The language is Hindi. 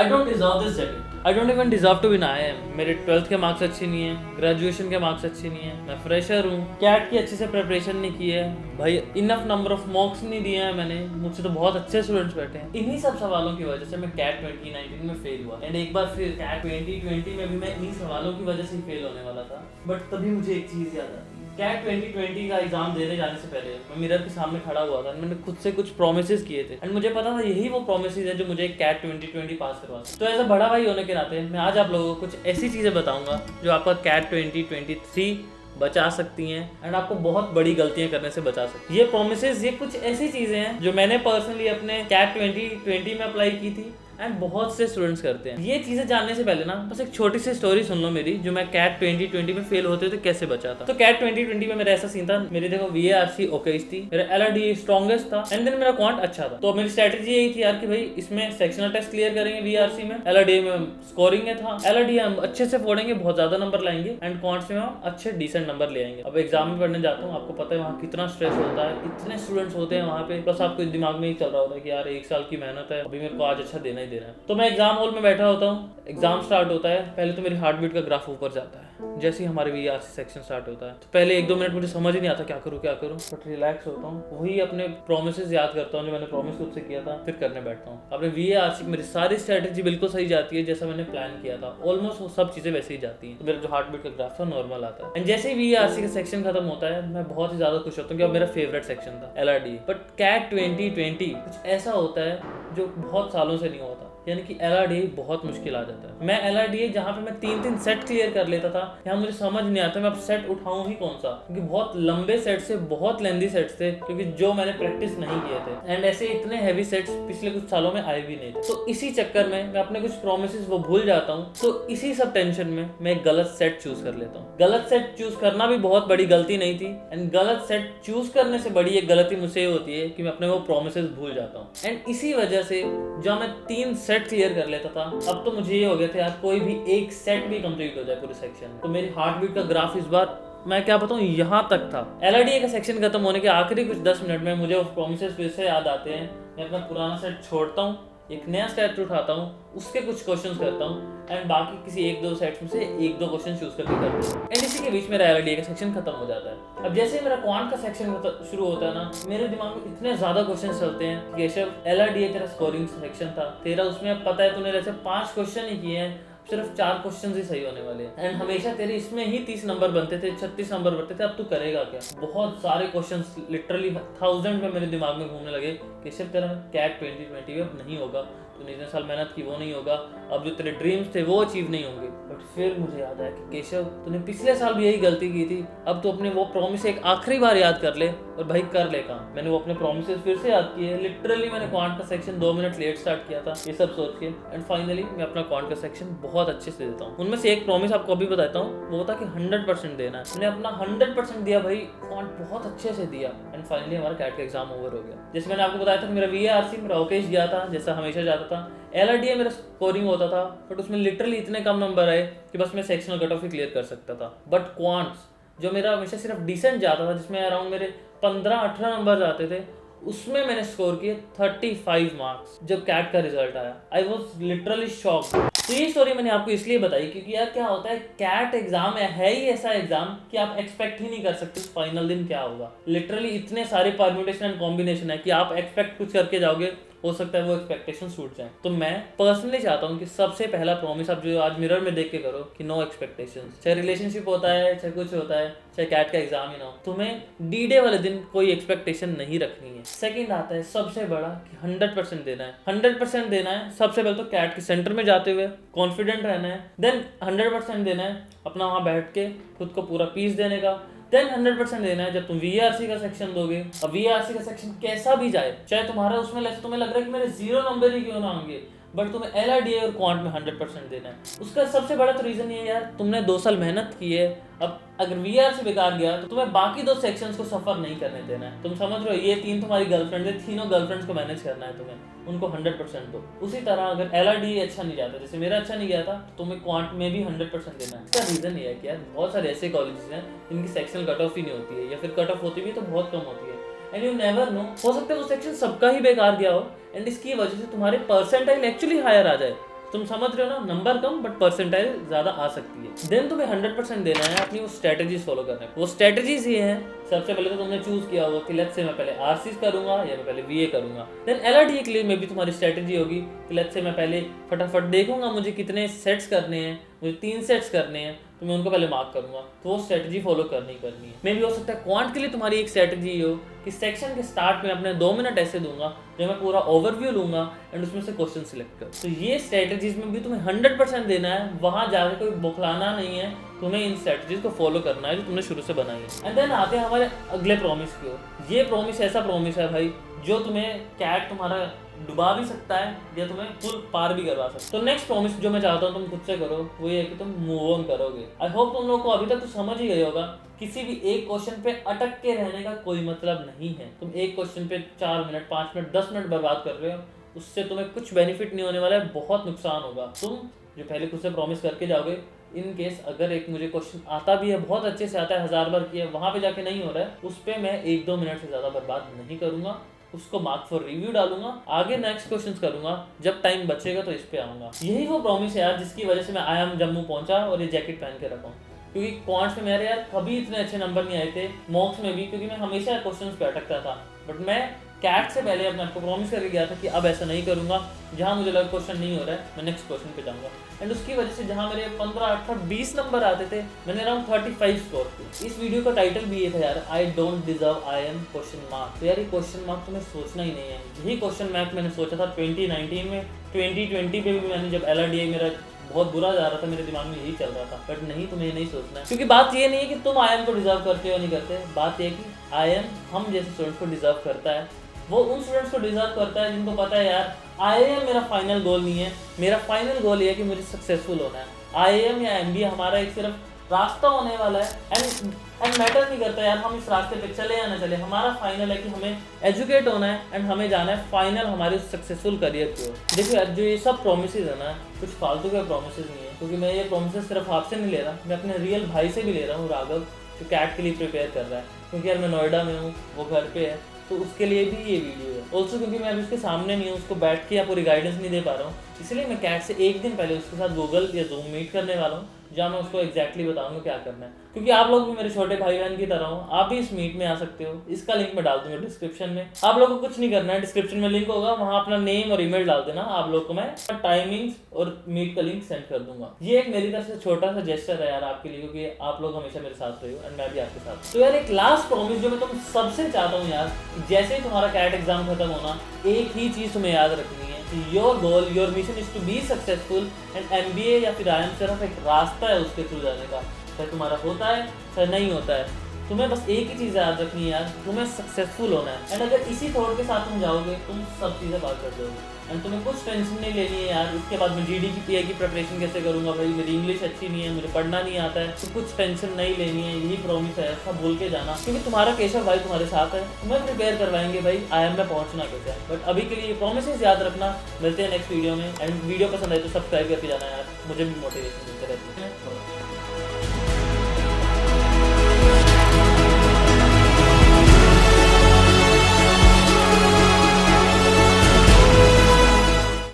I don't deserve this jacket, I don't even deserve to be an I am. मेरे 12th के मार्क्स अच्छे नहीं है, ग्रेजुएशन के मार्क्स अच्छे नहीं है, मैं फ्रेशर हूँ, कैट की अच्छे से प्रिपरेशन नहीं की है भाई, इनफ नंबर ऑफ मॉक्स नहीं दिए हैं मैंने, मुझसे तो बहुत अच्छे स्टूडेंट्स बैठे हैं। इन्हीं सब सवालों की वजह से मैं कैट 2019 में फेल हुआ एंड एक बार फिर कैट 2020 में भी मैं इन्हीं सवालों की वजह से ही फेल होने वाला था। बट तभी मुझे एक चीज़ याद आई, कैट 2020 का एग्जाम देने जाने से पहले मैं मिरर के सामने खड़ा हुआ था, मैंने खुद से कुछ प्रोमिसेस किए थे एंड मुझे पता था यही वो प्रोमिसेस है जो मुझे कैट 2020 पास करवा सकते। तो एज अ बड़ा भाई होने के नाते मैं आज आप लोगों को कुछ ऐसी चीज़ें बताऊंगा जो आपका कैट 2023 बचा सकती हैं एंड आपको बहुत बड़ी गलतियां करने से बचा सकती हैं। ये प्रोमिसेस, ये कुछ ऐसी चीज़ें हैं जो मैंने पर्सनली अपने कैट 2020 में अप्लाई की थी एंड बहुत से स्टूडेंट्स करते हैं। ये चीज़ें जानने से पहले ना बस एक छोटी सी स्टोरी सुन लो मेरी, जो मैं कैट 2020 में फेल होते थे कैसे बचा था। तो कैट 2020 में मेरा ऐसा सीन था, मेरी देखो VARC ओकेज थी, मेरा LRD स्ट्रॉन्गेस्ट था एंड देन मेरा क्वांट अच्छा था। तो मेरी स्ट्रेटेजी यही थी यार कि भाई इसमें सेक्शनल टेस्ट क्लियर करेंगे VARC में, LRD में स्कोरिंग में था, LRD हम अच्छे से फोड़ेंगे, बहुत ज्यादा नंबर लाएंगे एंड क्वांट्स में हम अच्छे डिसेंट नंबर ले आएंगे। अब एग्जाम में पढ़ने जाता हूँ, आपको पता है वहाँ कितना स्ट्रेस होता है, इतने स्टूडेंट्स होते हैं वहाँ पे, प्लस आपको दिमाग में ही चल रहा होता है कि यार 1 साल की मेहनत है, अभी मेरे को आज अच्छा देना ही देना है। तो मैं एग्जाम हॉल में बैठा होता हूँ, एग्जाम स्टार्ट होता है, पहले तो मेरी हार्ट बीट का ग्राफ ऊपर जाता है जैसे ही हमारे VARC सेक्शन स्टार्ट होता है। तो पहले 1-2 मिनट मुझे समझ ही नहीं आता क्या करूँ, बट रिलैक्स होता हूँ, वही अपने प्रोमिसेस याद करता हूँ जो मैंने प्रोमिस खुद से किया था, फिर करने बैठता हूँ। अपने VARC मेरी सारी स्ट्रेटेजी बिल्कुल सही जाती है जैसा मैंने प्लान किया था, ऑलमोस्ट वो सब चीजें वैसे ही जाती हैं। तो मेरा जो हार्ट बीट का ग्राफ था नॉर्मल आता है एंड जैसे ही VARC का सेक्शन खत्म होता है मैं बहुत ही ज्यादा खुश होता हूँ कि अब मेरा फेवरेट सेक्शन था LRD। बट कैट 2020 कुछ ऐसा होता है जो बहुत सालों से नहीं होता, यानी कि LRD बहुत मुश्किल आ जाता है। मैं LRD जहाँ पे मैं 3 सेट क्लियर कर लेता था, यहाँ मुझे समझ नहीं आता मैं अब सेट उठाऊं ही कौन सा, क्योंकि बहुत लंबे सेट से, बहुत लेंदी सेट्स थे क्योंकि जो मैंने प्रैक्टिस नहीं किए थे एंड ऐसे इतने हैवी सेट्स पिछले कुछ सालों में आए भी नहीं थे। तो इसी चक्कर में मैं अपने कुछ प्रोमिसेस वो भूल जाता हूँ। तो इसी सब टेंशन में मैं एक गलत सेट चूज कर लेता हूँ। गलत सेट चूज करना भी बहुत बड़ी गलती नहीं थी एंड गलत सेट चूज करने से बड़ी एक गलती मुझसे ये होती है कि मैं अपने वो प्रोमिसेस भूल जाता हूँ एंड इसी वजह से जब मैं 3 सेट क्लियर कर लेता था, अब तो मुझे ये हो गया था यार कोई भी एक सेट भी कंप्लीट हो जाए पूरे सेक्शन। तो मेरी हार्ट बीट का ग्राफ इस बार मैं क्या बताऊं यहाँ तक था। LRD का सेक्शन खत्म होने के आखिरी कुछ 10 मिनट में मुझे वो प्रोमिसेस फिर से याद आते हैं, मैं अपना पुराना सेट छोड़ता हूँ, एक नया सेट उठाता हूँ, उसके कुछ क्वेश्चंस करता हूँ एंड बाकी किसी 1-2 सेट्स में से 1-2 क्वेश्चन चूज करके करता हूँ एंड इसी के बीच मेरा LRD का सेक्शन खत्म हो जाता है। अब जैसे मेरा क्वांट का सेक्शन शुरू होता है ना, मेरे दिमाग में इतने ज्यादा क्वेश्चन चलते हैं कि केशव LRD तेरा स्कोरिंग सेक्शन था, तेरा उसमें अब पता है तूने जैसे 5 क्वेश्चन ही किए हैं, सिर्फ 4 क्वेश्चन ही सही होने वाले हैं एंड हमेशा तेरे इसमें ही 30 नंबर बनते थे, 36 नंबर बनते थे, अब तू करेगा क्या। बहुत सारे क्वेश्चंस लिटरली 1000 में मेरे दिमाग में घूमने लगे कि सिर्फ तेरा कैट 2020 में अब नहीं होगा, तूने इतने साल मेहनत की वो नहीं होगा, अब जो तेरे ड्रीम्स थे वो अचीव नहीं होंगे। बट फिर मुझे याद आया कि केशव तूने पिछले साल भी यही गलती की थी, अब तो अपने वो प्रॉमिस एक आखिरी बार याद कर ले और भाई कर ले काम। मैंने वो अपने प्रॉमिसेस फिर से याद किए, लिटरली मैंने क्वांट का सेक्शन 2 मिनट लेट स्टार्ट किया था ये सब सोच के एंड फाइनली मैं अपना क्वांट का सेक्शन बहुत अच्छे से देता हूँ। उनमें से एक प्रॉमिस आपको अभी बताता हूँ, वो था कि 100% देना है। मैंने अपना 100% दिया भाई, क्वांट बहुत अच्छे से दिया एंड फाइनली हमारा कैट का एग्जाम ओवर हो गया। जैसे मैंने आपको बताया था कि मेरा VARC मेरा ओकेश गया था जैसा हमेशा जाता था, LRD मेरा स्कोरिंग होता था बट उसमें लिटरली इतने कम नंबर आए कि बस मैं सेक्शनल कट ऑफ ही क्लियर कर सकता था। बट क्वांट्स जो मेरा हमेशा सिर्फ डिसेंट जाता था, जिसमें अराउंड मेरे 15-18 नंबर आते थे, उसमें मैंने स्कोर किए 35 मार्क्स। जब कैट का रिजल्ट आया आई वॉज लिटरली शॉक्ड। तो ये स्टोरी मैंने आपको इसलिए बताई क्योंकि यार क्या होता है, कैट एग्जाम है ही ऐसा एग्जाम कि आप एक्सपेक्ट ही नहीं कर सकते फाइनल दिन क्या होगा। लिटरली इतने सारे परम्यूटेशन एंड कॉम्बिनेशन है कि आप एक्सपेक्ट कुछ करके जाओगे, हो सकता है वो एक्सपेक्टेशन टूट जाए। तो मैं पर्सनली चाहता हूँ कि सबसे पहला प्रॉमिस आप जो आज मिरर में देख के करो कि नो एक्सपेक्टेशंस। चाहे रिलेशनशिप होता है, चाहे कुछ होता है, चाहे कैट का एग्जाम ही ना हो, तुम्हें D-Day वाले दिन कोई एक्सपेक्टेशन नहीं रखनी है। सेकंड आता है सबसे बड़ा कि 100% देना है। 100% देना है सबसे पहले तो कैट के सेंटर में जाते हुए कॉन्फिडेंट रहना है, देन 100% देना है अपना वहाँ बैठ के खुद को पूरा पीस देने का, देन 100% देना है जब तुम VARC का सेक्शन दोगे। अब VARC का सेक्शन कैसा भी जाए, चाहे तुम्हारा उसमें ऐसे तुम्हें लग रहा है कि मेरे 0 नंबर ही क्यों ना होंगे, बट तुम्हें LRD और क्वांट में 100% देना है। उसका सबसे बड़ा तो रीजन ये यार, तुमने 2 साल मेहनत की है, अब अगर VARC बेकार गया तो तुम्हें बाकी 2 सेक्शंस को सफर नहीं करने देना है। तुम समझ रहे हो, ये 3 तुम्हारी गर्लफ्रेंड है, तीनों गर्लफ्रेंड्स को मैनेज करना है तुम्हें, उनको 100% दो। उसी तरह अगर LRD अच्छा नहीं जाता, जैसे मेरा अच्छा नहीं गया था, तो तुम्हें क्वांट में भी 100% देना है। इसका रीजन ये है कि यार बहुत सारे ऐसे कॉलेजेस हैं जिनकी सेक्शनल कट ऑफ ही नहीं होती है, या फिर कट ऑफ होती भी तो बहुत कम होती है एंड यू नेवर नो, हो सकता है वो सेक्शन सबका ही बेकार गया हो एंड इसकी वजह से तुम्हारे परसेंटाइल एक्चुअली हायर आ जाए। तुम समझ रहे हो ना, नंबर कम बट परसेंटाइल ज्यादा आ सकती है। देन तुम्हें 100% देना है अपनी वो स्ट्रेटेजीज फॉलो करने को। वो स्ट्रेटेजीज ये हैं, सबसे पहले तो तुमने चूज किया होगा कि लेट्स से मैं पहले आरसीज करूंगा या मैं पहले वीए करूंगा। देन एलआरडीए के लिए में भी तुम्हारी स्ट्रेटेजी होगी कि लेट्स से मैं पहले फटाफट देखूंगा मुझे कितने सेट्स करने हैं, मुझे 3 सेट्स करने हैं, तो मैं उनको पहले मार्क करूंगा। तो वो स्ट्रेटजी फॉलो करनी है। मे भी हो सकता है क्वांट के लिए तुम्हारी एक स्ट्रेटजी हो कि सेक्शन के स्टार्ट में अपने 2 मिनट ऐसे दूंगा जो मैं पूरा ओवरव्यू लूंगा एंड उसमें से क्वेश्चन सिलेक्ट कर। तो ये स्ट्रेटजीज में भी तुम्हें 100% देना है, वहां जाकर कोई बौखलाना नहीं है, तुम्हें इन स्ट्रेटजीज को फॉलो करना है जो तुमने शुरू से बनाई है। एंड देन आते हैं हमारे अगले प्रॉमिस की ओर। ये प्रॉमिस ऐसा प्रॉमिस है भाई जो तुम्हें कैट तुम्हारा डुबा भी सकता है या तुम्हें फुल पार भी करवा सकता है। तो नेक्स्ट प्रॉमिस जो मैं चाहता हूँ तुम खुद से करो वो ये है कि तुम मूव ऑन करोगे। आई होप तुम लोगों को अभी तक तो समझ ही गए होगा, किसी भी एक क्वेश्चन पे अटक के रहने का कोई मतलब नहीं है। तुम एक क्वेश्चन पे 4 मिनट 5 मिनट 10 मिनट बर्बाद कर रहे हो, उससे तुम्हें कुछ बेनिफिट नहीं होने वाला है, बहुत नुकसान होगा। तुम जो पहले खुद से प्रॉमिस करके जाओगे, इन केस अगर एक मुझे क्वेश्चन आता भी है, बहुत अच्छे से आता है, 1000 बार किया, वहां पे जाके नहीं हो रहा है, उस पर मैं 1-2 मिनट से ज्यादा बर्बाद नहीं करूंगा, उसको मार्क फॉर रिव्यू डालूंगा, आगे नेक्स्ट क्वेश्चंस करूंगा, जब टाइम बचेगा तो इस पे आऊंगा। यही वो प्रॉमिस है यार जिसकी वजह से मैं आईएम जम्मू पहुंचा और ये जैकेट पहन के रखा हूँ। क्योंकि क्वांट्स में मेरे यार कभी इतने अच्छे नंबर नहीं आए थे, मॉक्स में भी, क्योंकि मैं हमेशा क्वेश्चंस पे अटकता था। बट मैं कैट से पहले अपने आपको प्रॉमिस करके गया था कि अब ऐसा नहीं करूंगा, जहां मुझे लगा क्वेश्चन नहीं हो रहा है मैं नेक्स्ट क्वेश्चन पे जाऊंगा। एंड उसकी वजह से जहां मेरे 15, 18, 20 नंबर आते थे, मैंने अराउंड 35 स्कोर किए। इस वीडियो का टाइटल भी ये था यार, आई don't deserve IIM question mark. तो यार ये क्वेश्चन मार्क तुम्हें सोचना ही नहीं है। यही क्वेश्चन मार्क मैंने सोचा था 2019 में, 2020 पे भी मैंने जब LRDI मेरा बहुत बुरा जा रहा था, मेरे दिमाग में यही चल रहा था। बट नहीं, तुम्हें नहीं सोचना है, क्योंकि बात ये नहीं है कि तुम IIM को डिजर्व करते हो नहीं करते, बात ये है कि IIM हम जैसे स्टूडेंट्स को डिजर्व करता है। वो उन स्टूडेंट्स को डिजर्व करता है जिनको पता है यार IIM मेरा फाइनल गोल नहीं है, मेरा फाइनल गोल ये है कि मुझे सक्सेसफुल होना है। IIM या MBA हमारा एक सिर्फ रास्ता होने वाला है। एंड मैटर नहीं करता यार हम इस रास्ते पे चले या ना चले, हमारा फाइनल है कि हमें एजुकेट होना है एंड हमें जाना है फाइनल हमारे सक्सेसफुल करियर की ओर। देखो यार जो ये सब प्रोमिसेस है ना, कुछ फालतू के प्रोमिसेस नहीं है, क्योंकि मैं ये प्रोमिसेस सिर्फ आपसे नहीं ले रहा, मैं अपने रियल भाई से भी ले रहा हूँ, राघव, जो कैट के लिए प्रिपेयर कर रहा है। क्योंकि यार मैं नोएडा में हूँ, वो घर पे है, तो उसके लिए भी ये वीडियो है। ऑल्सो क्योंकि मैं अभी उसके सामने नहीं हूँ, उसको बैठ के या पूरी गाइडेंस नहीं दे पा रहा हूँ, इसलिए मैं कैट से एक दिन पहले उसके साथ गूगल या जूम मीट करने वाला हूँ, जहाँ मैं उसको एग्जैक्टली बताऊंगा क्या करना है। क्योंकि आप लोग भी मेरे छोटे भाई बहन की तरह हो, आप भी इस मीट में आ सकते हो। इसका लिंक मैं डाल दूंगा डिस्क्रिप्शन में। आप लोगों को कुछ नहीं करना है, डिस्क्रिप्शन में लिंक होगा, वहाँ अपना नेम और ईमेल डाल देना, आप लोग को मैं टाइमिंग्स और मीट का लिंक सेंड कर दूंगा। ये एक मेरी तरफ से छोटा सा जेस्चर है यार आपके लिए, क्योंकि आप लोग हमेशा मेरे साथ रहे हो एंड मैं भी आपके साथ। तो यार एक लास्ट प्रॉमिस जो मैं तुम सबसे चाहता हूँ यार, जैसे ही तुम्हारा कैट एग्जाम खत्म होना, एक ही चीज तुम्हें याद रखनी है, your goal, your mission is to be successful and MBA या फिर IIM सिर्फ एक रास्ता है उसके थ्रू जाने का। चाहे तुम्हारा होता है चाहे नहीं होता है, तुम्हें बस एक ही चीज़ याद रखनी है यार, तुम्हें सक्सेसफुल होना है। एंड अगर इसी थॉट के साथ तुम जाओगे, तुम सब चीज़ें बात कर दोगे एंड तुम्हें कुछ टेंशन नहीं लेनी है यार। इसके बाद मैं GD की PA की प्रिपरेशन कैसे करूँगा, भाई मेरी इंग्लिश अच्छी नहीं है, मुझे पढ़ना नहीं आता है, तो कुछ टेंशन नहीं लेनी है। यही प्रॉमिस है, सब भूल के जाना, क्योंकि तुम्हारा केशव भाई तुम्हारे साथ है, तुम्हें प्रिपेयर करवाएंगे भाई IIM में पहुँचना कैसे है। बट अभी के लिए प्रॉमिसेस याद रखना। मिलते हैं नेक्स्ट वीडियो में। एंड वीडियो पसंद आए तो सब्सक्राइब करके जाना यार, मुझे भी मोटिवेशन मिलते रहते हैं।